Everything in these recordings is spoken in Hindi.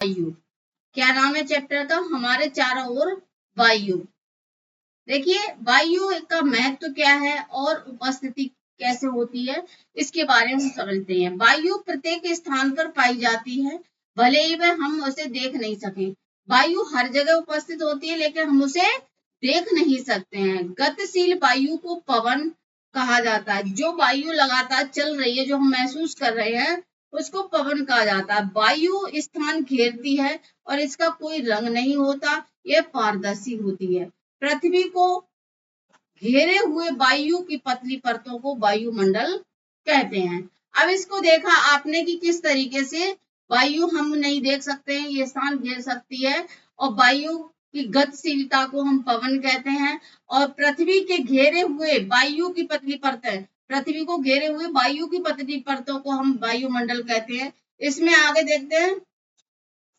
वायु। क्या नाम है चैप्टर का? हमारे चारों ओर वायु। देखिए वायु का महत्व क्या है और उपस्थिति कैसे होती है, इसके बारे में समझते हैं। वायु प्रत्येक स्थान पर पाई जाती है, भले ही वह हम उसे देख नहीं सके। वायु हर जगह उपस्थित होती है लेकिन हम उसे देख नहीं सकते हैं। गतिशील वायु को पवन कहा जाता है। जो वायु लगातार चल रही है, जो हम महसूस कर रहे हैं, उसको पवन कहा जाता है। वायु स्थान घेरती है और इसका कोई रंग नहीं होता, यह पारदर्शी होती है। पृथ्वी को घेरे हुए वायु की पतली परतों को वायुमंडल कहते हैं। अब इसको देखा आपने कि किस तरीके से वायु हम नहीं देख सकते हैं, ये स्थान घेर सकती है, और वायु की गतिशीलता को हम पवन कहते हैं, और पृथ्वी के घेरे हुए वायु की पतली परतें, पृथ्वी को घेरे हुए वायु की पतली परतों को हम वायुमंडल कहते हैं। इसमें आगे देखते हैं,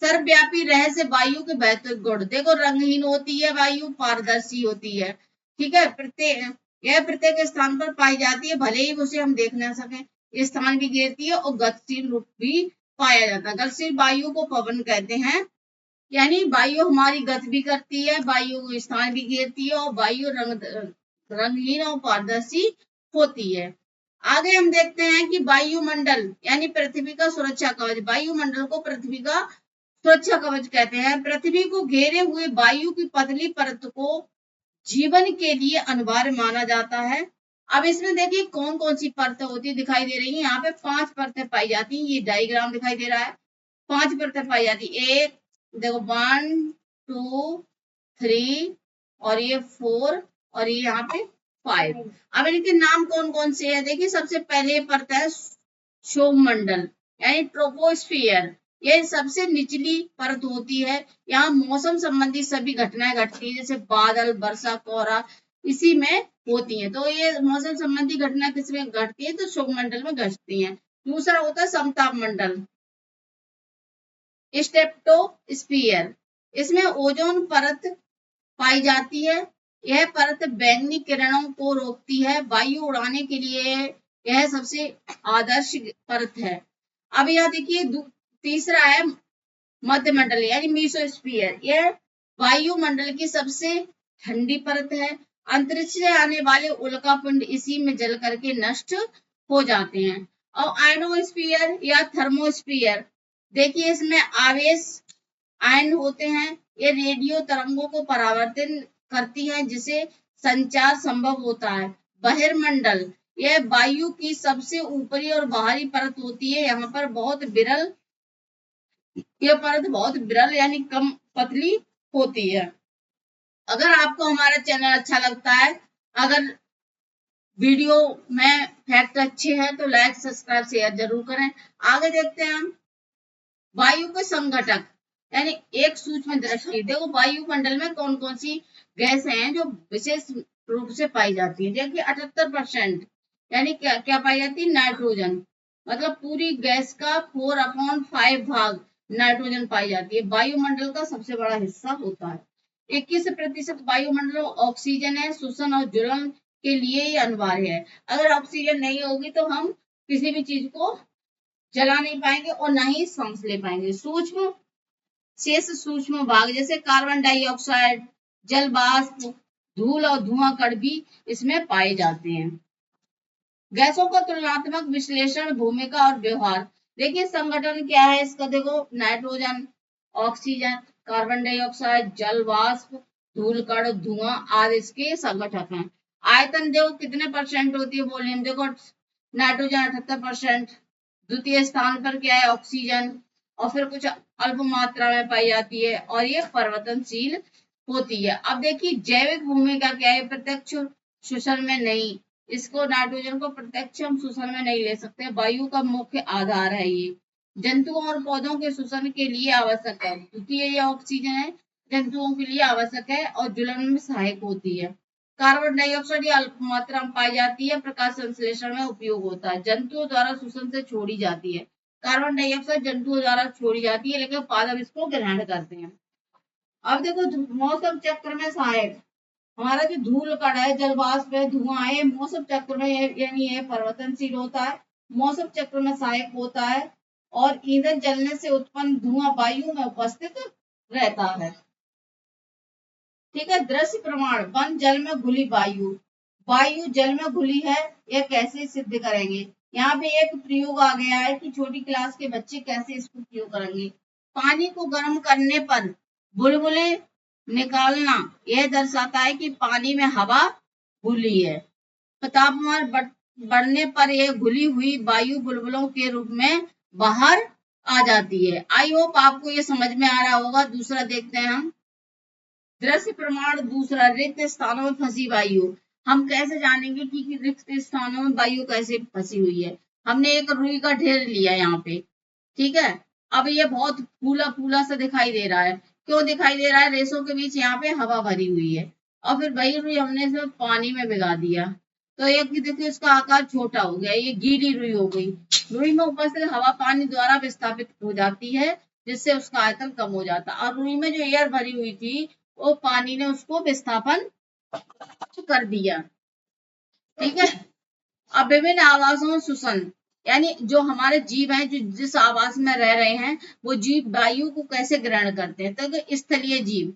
सर्वव्यापी रहस्य वायु के बेहतर गुण। देखो रंगहीन होती है वायु, पारदर्शी होती है, ठीक है। प्रत्येक स्थान पर पाई जाती है, भले ही उसे हम देख ना सके। स्थान भी घेरती है और गतिशील रूप भी पाया जाता है। गतिशील वायु को पवन कहते हैं, यानी वायु हमारी गति भी करती है, वायु स्थान भी घेरती है, और वायु रंगहीन और पारदर्शी होती है। आगे हम देखते हैं कि वायुमंडल यानी पृथ्वी का सुरक्षा कवच। वायुमंडल को पृथ्वी का सुरक्षा कवच कहते हैं। पृथ्वी को घेरे हुए वायु की पतली परत को जीवन के लिए अनिवार्य माना जाता है। अब इसमें देखिए कौन कौन सी परतें होती दिखाई दे रही है। यहाँ पे 5 परतें पाई जाती हैं। ये डायग्राम दिखाई दे रहा है, 5 परतें पाई जाती। एक देखो 1 2 3 और ये 4 और ये यहाँ पे 5। अब इनके नाम कौन कौन से है देखिए। सबसे पहले परत है शोभमंडल यानी ट्रोपोस्फियर। ये सबसे निचली परत होती है। यहाँ मौसम संबंधी सभी घटनाएं घटती है, जैसे बादल, वर्षा, कोहरा इसी में होती है। तो ये मौसम संबंधी घटना किसमें घटती है? तो शोभमंडल में घटती है। दूसरा होता है समताप मंडल, स्ट्रेटोस्फियर। इसमें ओजोन परत पाई जाती है। यह परत बैंगनी किरणों को रोकती है। वायु उड़ाने के लिए यह सबसे आदर्श परत है। अब यह देखिए तीसरा है मध्यमंडल यानी मीसोस्फियर। यह वायुमंडल की सबसे ठंडी परत है। अंतरिक्ष से आने वाले उल्कापिंड इसी में जल करके नष्ट हो जाते हैं। और आयनोस्फियर या थर्मोस्फियर, देखिए इसमें आवेश आयन होते हैं। ये रेडियो तरंगों को परावर्तित करती हैं, जिसे संचार संभव होता है। बहिर्मंडल, यह वायु की सबसे ऊपरी और बाहरी परत होती है। यहाँ पर बहुत विरल, यह परत बहुत विरल यानी कम पतली होती है। अगर आपको हमारा चैनल अच्छा लगता है, अगर वीडियो में फैक्ट अच्छे हैं, तो लाइक सब्सक्राइब शेयर जरूर करें। आगे देखते हैं हम वायु के संघटक यानी एक सूक्ष्म दृष्टि। देखो वायुमंडल में कौन कौन सी गैस हैं जो विशेष रूप से पाई जाती है। देखिए 78% यानी क्या क्या पाई जाती है? नाइट्रोजन। मतलब पूरी गैस का 4/5 भाग नाइट्रोजन पाई जाती है। वायुमंडल का सबसे बड़ा हिस्सा होता है। 21% वायुमंडल ऑक्सीजन है। श्वसन और ज्वलन के लिए ये अनिवार्य है। अगर ऑक्सीजन नहीं होगी तो हम किसी भी चीज को जला नहीं पाएंगे और ना ही सांस ले पाएंगे। शेष सूक्ष्म भाग जैसे कार्बन डाइऑक्साइड, जल वाष्प, धूल और धुआं कण भी इसमें पाए जाते हैं। गैसों का तुलनात्मक विश्लेषण, भूमिका और व्यवहार। देखिए संगठन क्या है इसका। देखो नाइट्रोजन, ऑक्सीजन, कार्बन डाइऑक्साइड, जल वाष्प, धूल कण, धुआं आदि इसके संगठक हैं। आयतन देखो कितने परसेंट होती है वॉल्यूम। देखो नाइट्रोजन 78%, द्वितीय स्थान पर क्या है? ऑक्सीजन, और फिर कुछ अल्प मात्रा में पाई जाती है, और ये परिवर्तनशील होती है। अब देखिए जैविक भूमिका क्या है? प्रत्यक्ष श्वसन में नहीं, इसको नाइट्रोजन को प्रत्यक्ष हम श्वसन में नहीं ले सकते। वायु का मुख्य आधार है ये। जंतुओं और पौधों के श्वसन के लिए आवश्यक है, क्योंकि ये ऑक्सीजन है, जंतुओं के लिए आवश्यक है और ज्वलन में सहायक होती है। कार्बन डाइऑक्साइड या अल्प मात्रा में पाई जाती है, प्रकाश संश्लेषण में उपयोग होता है। जंतुओं द्वारा श्वसन से छोड़ी जाती है। कार्बन डाइऑक्साइड जंतुओं द्वारा छोड़ी जाती है, लेकिन पादप इसको ग्रहण करते हैं। अब देखो मौसम चक्र में सहायक, हमारा जो धूल कण है, जल वाष्प है, धुआं है, मौसम चक्र में यानी यह परिवर्तनशील होता है, मौसम चक्र में सहायक होता है। और ईंधन जलने से उत्पन्न धुआं वायु में उपस्थित रहता है। ठीक है। दृश्य प्रमाण, वन जल में घुली वायु, वायु जल में घुली है, यह कैसे सिद्ध करेंगे। यहाँ पे एक प्रयोग आ गया है कि छोटी क्लास के बच्चे कैसे इसको प्रयोग करेंगे। पानी को गर्म करने पर बुलबुले निकालना यह दर्शाता है कि पानी में हवा घुली है। तापमान बढ़ने पर यह घुली हुई वायु बुलबुलों के रूप में बाहर आ जाती है। आई होप आपको ये समझ में आ रहा होगा। दूसरा देखते हैं हम। दृश्य प्रमाण दूसरा, रिक्त स्थानों में फंसी वायु। हम कैसे जानेंगे कि रिक्त स्थानों में वायु कैसे फंसी हुई है। हमने एक रुई का ढेर लिया यहाँ पे, ठीक है। अब ये बहुत फूला फूला सा दिखाई दे रहा है। क्यों दिखाई दे रहा है? रेसों के बीच यहाँ पे हवा भरी हुई है और फिर वही रुई हमने इसे पानी में भिगा दिया तो एक देखिए इसका आकार छोटा हो गया, ये गीली रुई हो गई। रुई में उपस्थित हवा पानी द्वारा विस्थापित हो जाती है जिससे उसका आयतन कम हो जाता है और रुई में जो एयर भरी हुई थी वो पानी ने उसको विस्थापन कर दिया। ठीक है। अब विभिन्न आवासों श्वसन, यानी जो हमारे जीव हैं जो जिस आवास में रह रहे हैं वो जीव वायु को कैसे ग्रहण करते हैं। तो स्थलीय जीव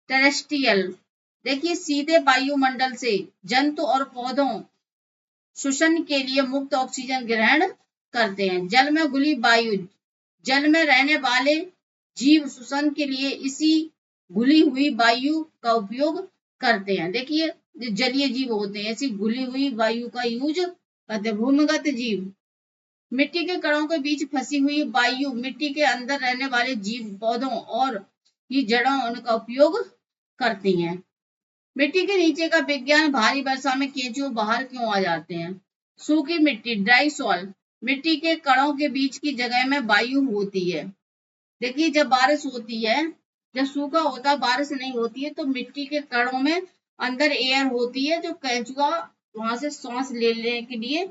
टेरेस्ट्रियल, देखिए सीधे वायुमंडल से जंतु और पौधों श्वसन के लिए मुक्त ऑक्सीजन ग्रहण करते हैं। जल में घुली वायु, जल में रहने वाले जीव श्वसन के लिए इसी घुली हुई वायु का उपयोग करते हैं। देखिए जो जलीय जीव होते हैं ऐसी घुली हुई वायु का यूज करते हैं। भूमिगत जीव, मिट्टी के कणों के बीच फंसी हुई वायु, मिट्टी के अंदर रहने वाले जीव पौधों और की जड़ों उनका उपयोग करती हैं। मिट्टी के नीचे का विज्ञान, भारी वर्षा में केंचुए बाहर क्यों आ जाते हैं। सूखी मिट्टी ड्राई सॉइल, मिट्टी के कणों के बीच की जगह में वायु होती है। देखिए जब बारिश होती है, जब सूखा होता है बारिश नहीं होती है तो मिट्टी के कणों में अंदर एयर होती है जो केंचुआ वहां से सांस लेने के लिए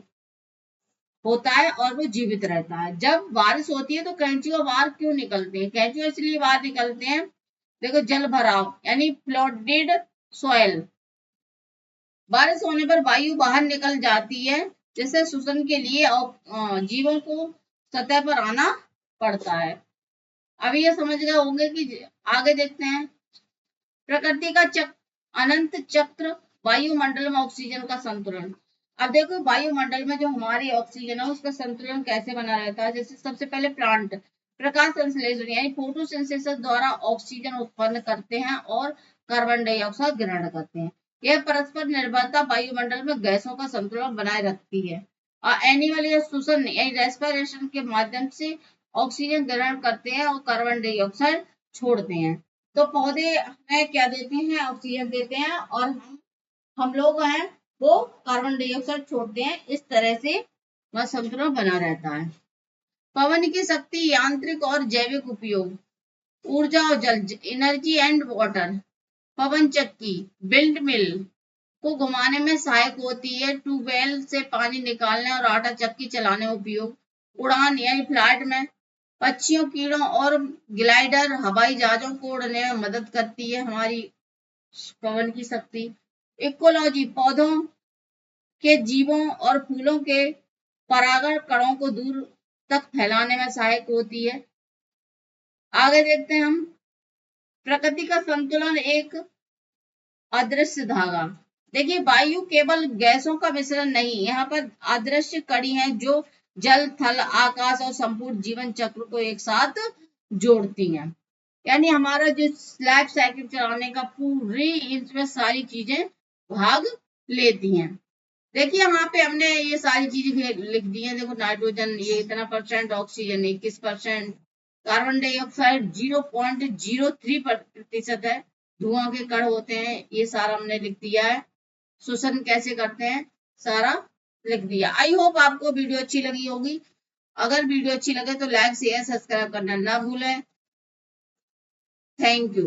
होता है और वो जीवित रहता है। जब बारिश होती है तो केंचुआ बाहर क्यों निकलते हैं। केंचुआ इसलिए बाहर निकलते हैं, देखो जल भराव यानी फ्लडेड सॉइल, बारिश होने पर वायु बाहर निकल जाती है जिससे श्वसन के लिए जीवों को सतह पर आना पड़ता है। अभी ये समझ गए होंगे कि आगे देखते हैं। प्रकृति का चक्र, अनंत चक्र, वायुमंडल में ऑक्सीजन का संतुलन। अब देखो वायुमंडल में जो हमारी ऑक्सीजन है उसका संतुलन कैसे बना रहता है। जैसे सबसे पहले प्लांट प्रकाश संश्लेषण यानी फोटोसिंथेसिस द्वारा ऑक्सीजन उत्पन्न करते हैं और कार्बन डाइऑक्साइड ग्रहण करते हैं। यह परस्पर निर्भरता वायुमंडल में गैसों का संतुलन बनाए रखती है। और एनिमल या श्वसन यानी रेस्पिरेशन के माध्यम से ऑक्सीजन ग्रहण करते हैं और कार्बन डाइऑक्साइड छोड़ते हैं। तो पौधे हमें क्या देते हैं, ऑक्सीजन देते हैं और हम लोग हैं वो कार्बन डाइऑक्साइड छोड़ते हैं। इस तरह से वह संतुलन बना रहता है। पवन की शक्ति, यांत्रिक और जैविक उपयोग, ऊर्जा और जल, एनर्जी एंड वाटर। पवन चक्की विंड मिल को घुमाने में सहायक होती है। ट्यूबवेल से पानी निकालने और आटा चक्की चलाने में उपयोग। उड़ान यानी फ्लाइट में पक्षियों, कीड़ों और ग्लाइडर हवाई जहाजों को उड़ने में मदद करती है हमारी पवन की शक्ति। इकोलॉजी पौधों के जीवों और फूलों के परागण कणों को दूर तक फैलाने में सहायक होती है। आगे देखते हैं हम। प्रकृति का संतुलन एक अदृश्य धागा, देखिए वायु केवल गैसों का मिश्रण नहीं, यहाँ पर अदृश्य कड़ी है जो जल, थल, आकाश और संपूर्ण जीवन चक्र को एक साथ जोड़ती हैं। यानी हमारा जो लाइफ साइकिल चलाने का पूरी इसमें सारी चीजें भाग लेती हैं। देखिए यहाँ पे हमने ये सारी चीजें लिख दी हैं। देखो नाइट्रोजन ये इतना %, ऑक्सीजन 21%, कार्बन डाइऑक्साइड 0.03% है, धुआं के कण होते हैं, ये सारा हमने लिख दिया है। श्वसन कैसे करते हैं सारा लिख दिया। आई होप आपको वीडियो अच्छी लगी होगी। अगर वीडियो अच्छी लगे तो लाइक शेयर सब्सक्राइब करना ना भूलें। Thank you.